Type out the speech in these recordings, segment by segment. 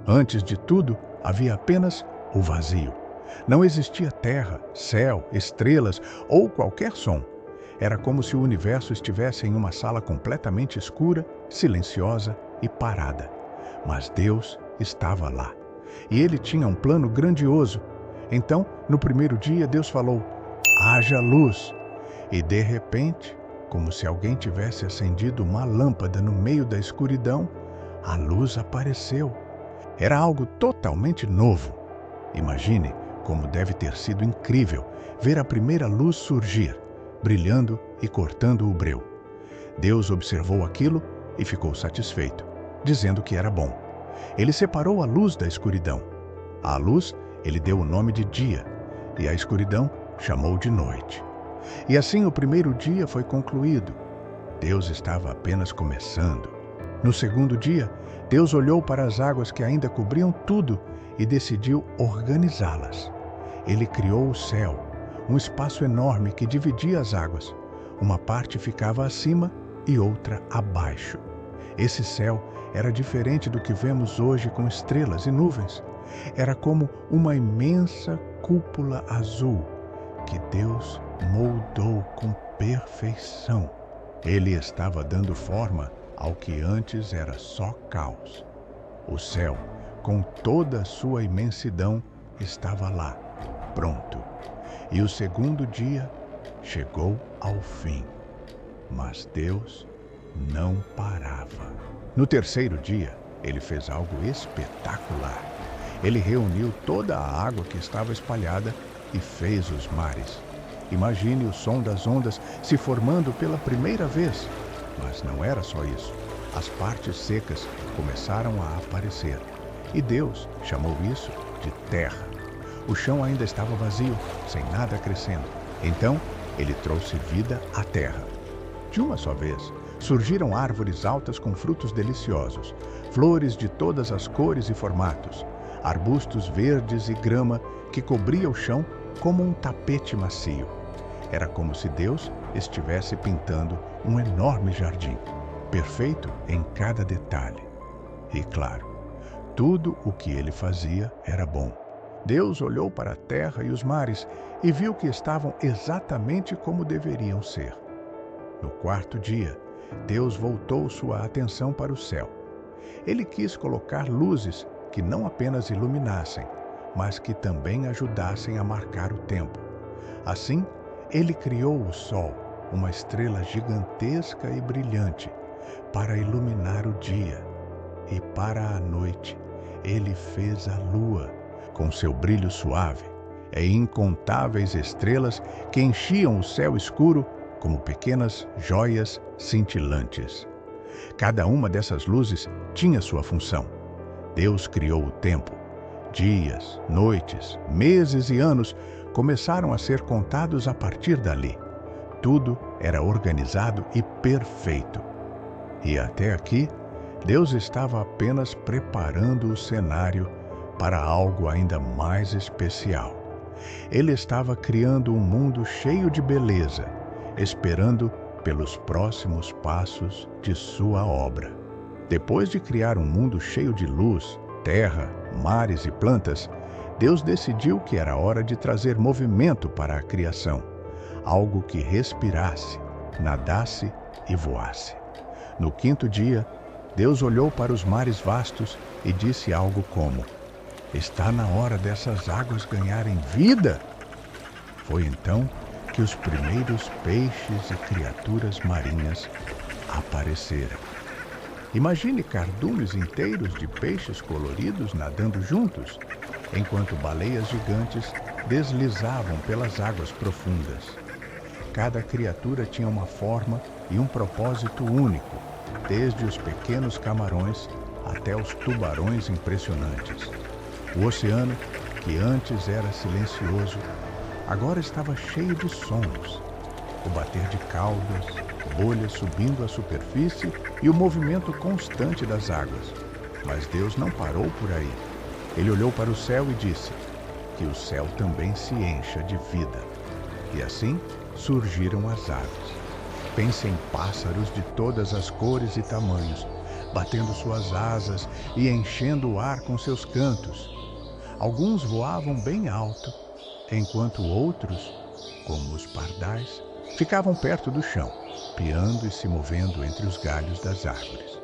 Antes de tudo, havia apenas o vazio. Não existia terra, céu, estrelas ou qualquer som. Era como se o universo estivesse em uma sala completamente escura, silenciosa e parada. Mas Deus estava lá. E Ele tinha um plano grandioso. Então, no primeiro dia, Deus falou: haja luz. E de repente, como se alguém tivesse acendido uma lâmpada no meio da escuridão, a luz apareceu. Era algo totalmente novo. Imagine como deve ter sido incrível ver a primeira luz surgir, brilhando e cortando o breu. Deus observou aquilo e ficou satisfeito, dizendo que era bom. Ele separou a luz da escuridão. À luz, ele deu o nome de dia, e a escuridão chamou de noite. E assim o primeiro dia foi concluído. Deus estava apenas começando. No segundo dia, Deus olhou para as águas que ainda cobriam tudo e decidiu organizá-las. Ele criou o céu, um espaço enorme que dividia as águas. Uma parte ficava acima e outra abaixo. Esse céu era diferente do que vemos hoje com estrelas e nuvens. Era como uma imensa cúpula azul que Deus moldou com perfeição. Ele estava dando forma ao que antes era só caos. O céu, com toda a sua imensidão, estava lá, pronto. E o segundo dia chegou ao fim. Mas Deus não parava. No terceiro dia, ele fez algo espetacular. Ele reuniu toda a água que estava espalhada e fez os mares. Imagine o som das ondas se formando pela primeira vez. Mas não era só isso. As partes secas começaram a aparecer. E Deus chamou isso de terra. O chão ainda estava vazio, sem nada crescendo. Então, ele trouxe vida à terra. De uma só vez, surgiram árvores altas com frutos deliciosos, flores de todas as cores e formatos, arbustos verdes e grama que cobria o chão como um tapete macio. Era como se Deus estivesse pintando um enorme jardim, perfeito em cada detalhe. E claro, tudo o que ele fazia era bom. Deus olhou para a terra e os mares e viu que estavam exatamente como deveriam ser. No quarto dia, Deus voltou sua atenção para o céu. Ele quis colocar luzes que não apenas iluminassem, mas que também ajudassem a marcar o tempo. Assim, ele criou o sol, uma estrela gigantesca e brilhante, para iluminar o dia. E para a noite, ele fez a lua, com seu brilho suave, e incontáveis estrelas que enchiam o céu escuro como pequenas joias cintilantes. Cada uma dessas luzes tinha sua função. Deus criou o tempo. Dias, noites, meses e anos começaram a ser contados a partir dali. Tudo era organizado e perfeito. E até aqui, Deus estava apenas preparando o cenário para algo ainda mais especial. Ele estava criando um mundo cheio de beleza, esperando pelos próximos passos de sua obra. Depois de criar um mundo cheio de luz, terra, mares e plantas, Deus decidiu que era hora de trazer movimento para a criação, algo que respirasse, nadasse e voasse. No quinto dia, Deus olhou para os mares vastos e disse algo como: está na hora dessas águas ganharem vida. Foi então que os primeiros peixes e criaturas marinhas apareceram. Imagine cardumes inteiros de peixes coloridos nadando juntos, enquanto baleias gigantes deslizavam pelas águas profundas. Cada criatura tinha uma forma e um propósito único, desde os pequenos camarões até os tubarões impressionantes. O oceano, que antes era silencioso, agora estava cheio de sons. O bater de caudas, bolhas subindo à superfície e o movimento constante das águas. Mas Deus não parou por aí. Ele olhou para o céu e disse: que o céu também se encha de vida. E assim surgiram as aves. Pense em pássaros de todas as cores e tamanhos, batendo suas asas e enchendo o ar com seus cantos. Alguns voavam bem alto, enquanto outros, como os pardais, ficavam perto do chão, piando e se movendo entre os galhos das árvores.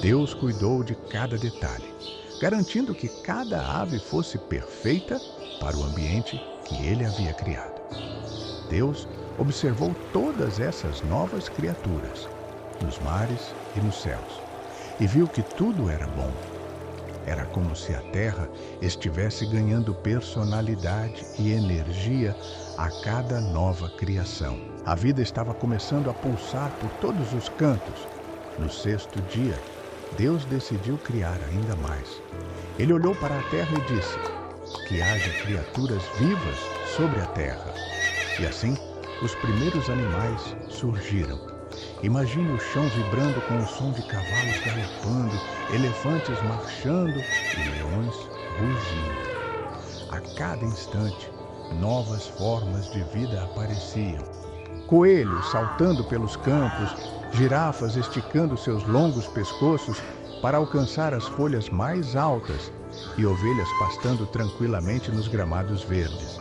Deus cuidou de cada detalhe, garantindo que cada ave fosse perfeita para o ambiente que ele havia criado. Deus observou todas essas novas criaturas, nos mares e nos céus, e viu que tudo era bom. Era como se a terra estivesse ganhando personalidade e energia a cada nova criação. A vida estava começando a pulsar por todos os cantos. No sexto dia, Deus decidiu criar ainda mais. Ele olhou para a terra e disse: que haja criaturas vivas sobre a terra. E assim, os primeiros animais surgiram. Imagine o chão vibrando com o som de cavalos galopando, elefantes marchando e leões rugindo. A cada instante, novas formas de vida apareciam. Coelhos saltando pelos campos, girafas esticando seus longos pescoços para alcançar as folhas mais altas e ovelhas pastando tranquilamente nos gramados verdes.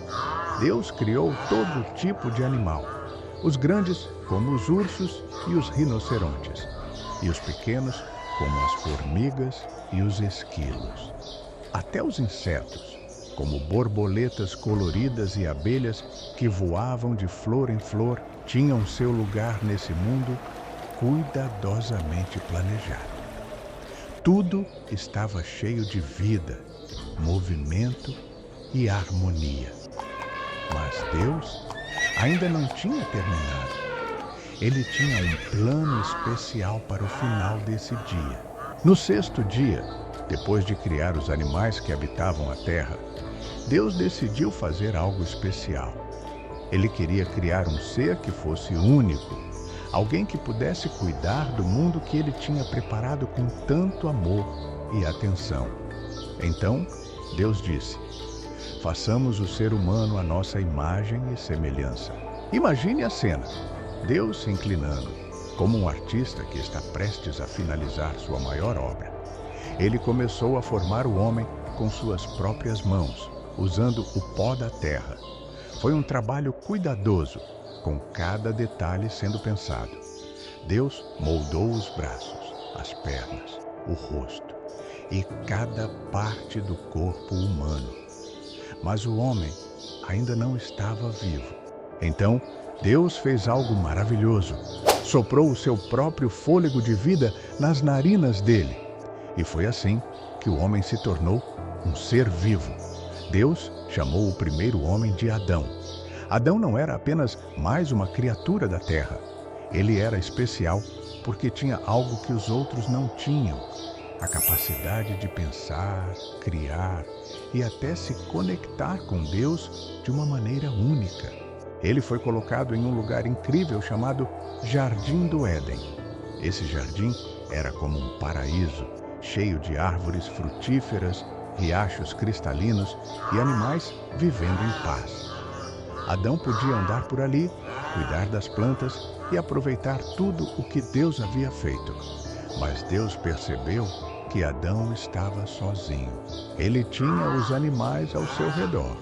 Deus criou todo tipo de animal, os grandes como os ursos e os rinocerontes, e os pequenos como as formigas e os esquilos. Até os insetos, como borboletas coloridas e abelhas que voavam de flor em flor, tinham seu lugar nesse mundo cuidadosamente planejado. Tudo estava cheio de vida, movimento e harmonia. Mas Deus ainda não tinha terminado. Ele tinha um plano especial para o final desse dia. No sexto dia, depois de criar os animais que habitavam a terra, Deus decidiu fazer algo especial. Ele queria criar um ser que fosse único, alguém que pudesse cuidar do mundo que ele tinha preparado com tanto amor e atenção. Então, Deus disse: façamos o ser humano à nossa imagem e semelhança. Imagine a cena: Deus se inclinando, como um artista que está prestes a finalizar sua maior obra. Ele começou a formar o homem com suas próprias mãos, usando o pó da terra. Foi um trabalho cuidadoso, com cada detalhe sendo pensado. Deus moldou os braços, as pernas, o rosto e cada parte do corpo humano. Mas o homem ainda não estava vivo. Então, Deus fez algo maravilhoso. Soprou o seu próprio fôlego de vida nas narinas dele. E foi assim que o homem se tornou um ser vivo. Deus chamou o primeiro homem de Adão. Adão não era apenas mais uma criatura da terra. Ele era especial porque tinha algo que os outros não tinham: a capacidade de pensar, criar e até se conectar com Deus de uma maneira única. Ele foi colocado em um lugar incrível chamado Jardim do Éden. Esse jardim era como um paraíso, cheio de árvores frutíferas, riachos cristalinos e animais vivendo em paz. Adão podia andar por ali, cuidar das plantas e aproveitar tudo o que Deus havia feito. Mas Deus percebeu que Adão estava sozinho. Ele tinha os animais ao seu redor,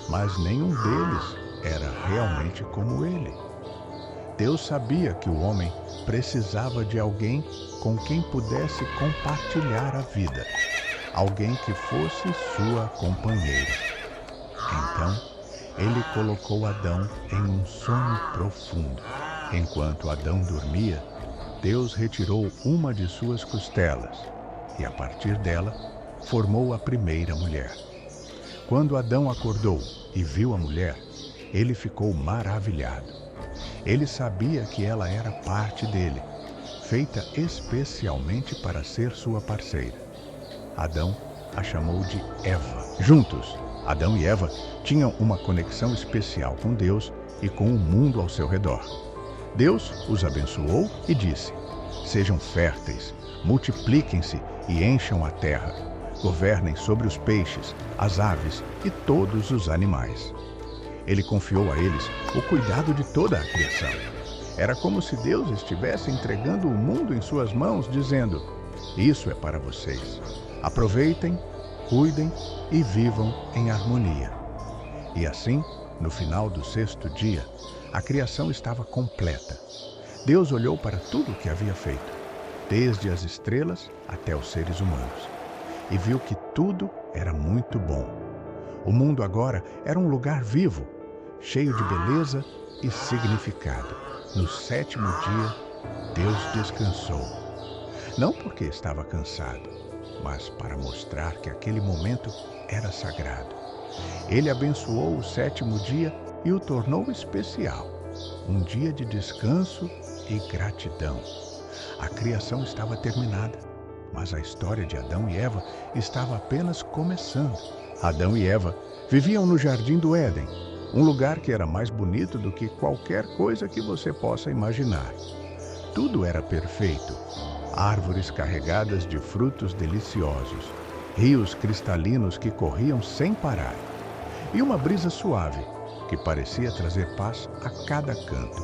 mas nenhum deles era realmente como ele. Deus sabia que o homem precisava de alguém com quem pudesse compartilhar a vida, alguém que fosse sua companheira. Então, ele colocou Adão em um sono profundo. Enquanto Adão dormia, Deus retirou uma de suas costelas e, a partir dela, formou a primeira mulher. Quando Adão acordou e viu a mulher, ele ficou maravilhado. Ele sabia que ela era parte dele, feita especialmente para ser sua parceira. Adão a chamou de Eva. Juntos, Adão e Eva tinham uma conexão especial com Deus e com o mundo ao seu redor. Deus os abençoou e disse: sejam férteis, multipliquem-se e encham a terra. Governem sobre os peixes, as aves e todos os animais. Ele confiou a eles o cuidado de toda a criação. Era como se Deus estivesse entregando o mundo em suas mãos, dizendo: Isso é para vocês. Aproveitem, cuidem e vivam em harmonia. E assim, no final do sexto dia, a criação estava completa. Deus olhou para tudo o que havia feito, desde as estrelas até os seres humanos, e viu que tudo era muito bom. O mundo agora era um lugar vivo, cheio de beleza e significado. No sétimo dia, Deus descansou. Não porque estava cansado, mas para mostrar que aquele momento era sagrado. Ele abençoou o sétimo dia e o tornou especial, um dia de descanso e gratidão. A criação estava terminada, mas a história de Adão e Eva estava apenas começando. Adão e Eva viviam no Jardim do Éden, um lugar que era mais bonito do que qualquer coisa que você possa imaginar. Tudo era perfeito. Árvores carregadas de frutos deliciosos, rios cristalinos que corriam sem parar, e uma brisa suave que parecia trazer paz a cada canto.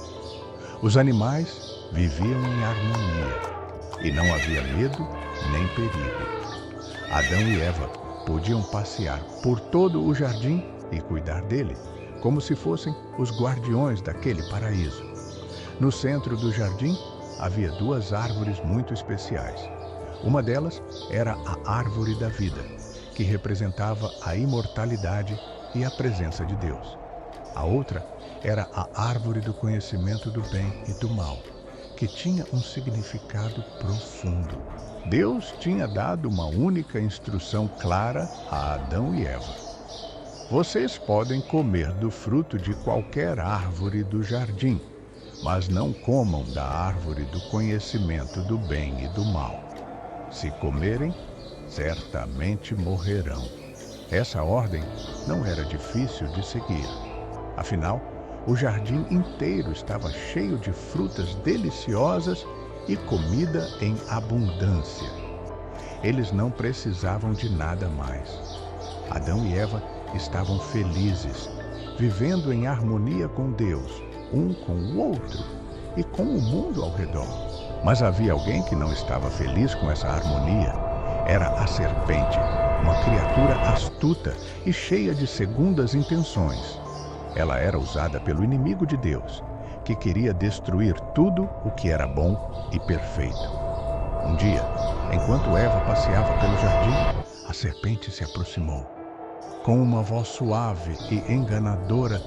Os animais viviam em harmonia e não havia medo nem perigo. Adão e Eva podiam passear por todo o jardim e cuidar dele, como se fossem os guardiões daquele paraíso. No centro do jardim havia duas árvores muito especiais. Uma delas era a árvore da vida, que representava a imortalidade e a presença de Deus. A outra era a árvore do conhecimento do bem e do mal, que tinha um significado profundo. Deus tinha dado uma única instrução clara a Adão e Eva. Vocês podem comer do fruto de qualquer árvore do jardim, mas não comam da árvore do conhecimento do bem e do mal. Se comerem, certamente morrerão. Essa ordem não era difícil de seguir. Afinal, o jardim inteiro estava cheio de frutas deliciosas e comida em abundância. Eles não precisavam de nada mais. Adão e Eva estavam felizes, vivendo em harmonia com Deus, um com o outro e com o mundo ao redor. Mas havia alguém que não estava feliz com essa harmonia. Era a serpente, uma criatura astuta e cheia de segundas intenções. Ela era usada pelo inimigo de Deus, que queria destruir tudo o que era bom e perfeito. Um dia, enquanto Eva passeava pelo jardim, a serpente se aproximou. Com uma voz suave e enganadora,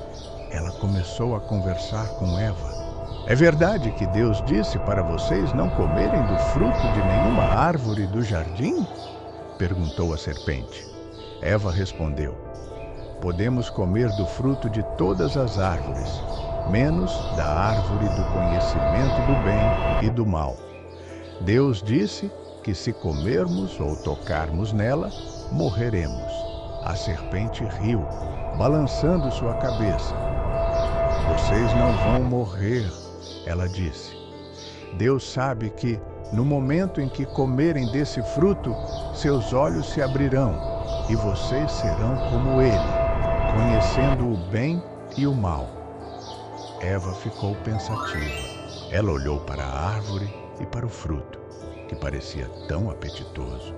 ela começou a conversar com Eva. É verdade que Deus disse para vocês não comerem do fruto de nenhuma árvore do jardim? Perguntou a serpente. Eva respondeu: podemos comer do fruto de todas as árvores, menos da árvore do conhecimento do bem e do mal. Deus disse que se comermos ou tocarmos nela, morreremos. A serpente riu, balançando sua cabeça. Vocês não vão morrer, ela disse. Deus sabe que, no momento em que comerem desse fruto, seus olhos se abrirão e vocês serão como Ele, conhecendo o bem e o mal. Eva ficou pensativa. Ela olhou para a árvore e para o fruto, que parecia tão apetitoso.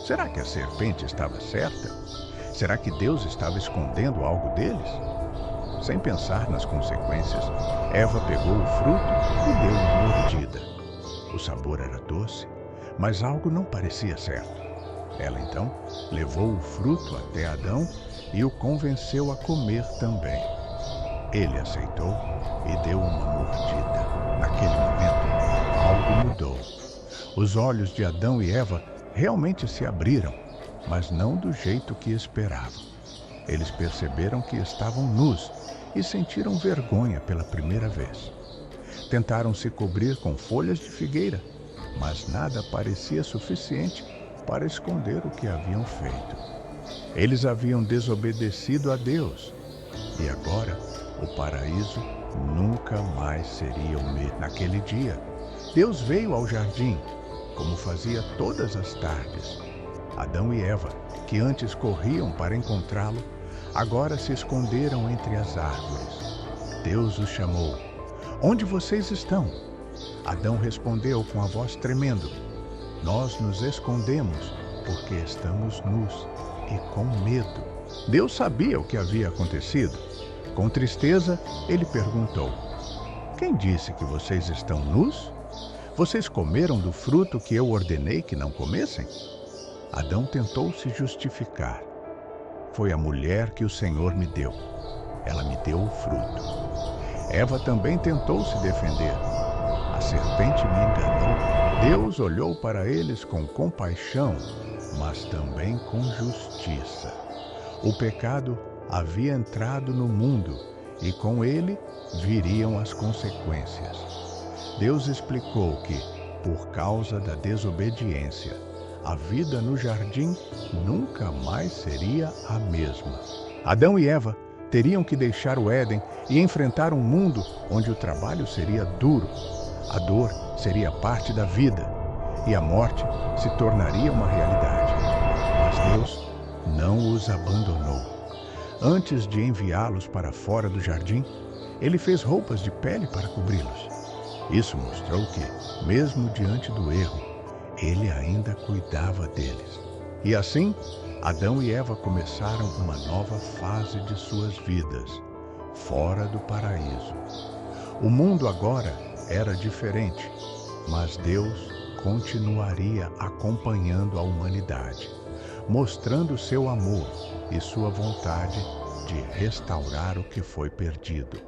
Será que a serpente estava certa? Será que Deus estava escondendo algo deles? Sem pensar nas consequências, Eva pegou o fruto e deu uma mordida. O sabor era doce, mas algo não parecia certo. Ela então levou o fruto até Adão e o convenceu a comer também. Ele aceitou e deu uma mordida. Naquele momento, algo mudou. Os olhos de Adão e Eva realmente se abriram, mas não do jeito que esperavam. Eles perceberam que estavam nus e sentiram vergonha pela primeira vez. Tentaram se cobrir com folhas de figueira, mas nada parecia suficiente para esconder o que haviam feito. Eles haviam desobedecido a Deus e agora o paraíso nunca mais seria o mesmo. Naquele dia, Deus veio ao jardim, como fazia todas as tardes. Adão e Eva, que antes corriam para encontrá-lo, agora se esconderam entre as árvores. Deus os chamou. Onde vocês estão? Adão respondeu com a voz tremendo. Nós nos escondemos porque estamos nus e com medo. Deus sabia o que havia acontecido. Com tristeza, ele perguntou: Quem disse que vocês estão nus? Vocês comeram do fruto que eu ordenei que não comessem? Adão tentou se justificar. Foi a mulher que o Senhor me deu. Ela me deu o fruto. Eva também tentou se defender. A serpente me enganou. Deus olhou para eles com compaixão, mas também com justiça. O pecado havia entrado no mundo e com ele viriam as consequências. Deus explicou que, por causa da desobediência, a vida no jardim nunca mais seria a mesma. Adão e Eva teriam que deixar o Éden e enfrentar um mundo onde o trabalho seria duro, a dor seria parte da vida e a morte se tornaria uma realidade. Mas Deus não os abandonou. Antes de enviá-los para fora do jardim, ele fez roupas de pele para cobri-los. Isso mostrou que, mesmo diante do erro, ele ainda cuidava deles. E assim, Adão e Eva começaram uma nova fase de suas vidas, fora do paraíso. O mundo agora era diferente, mas Deus continuaria acompanhando a humanidade, mostrando seu amor e sua vontade de restaurar o que foi perdido.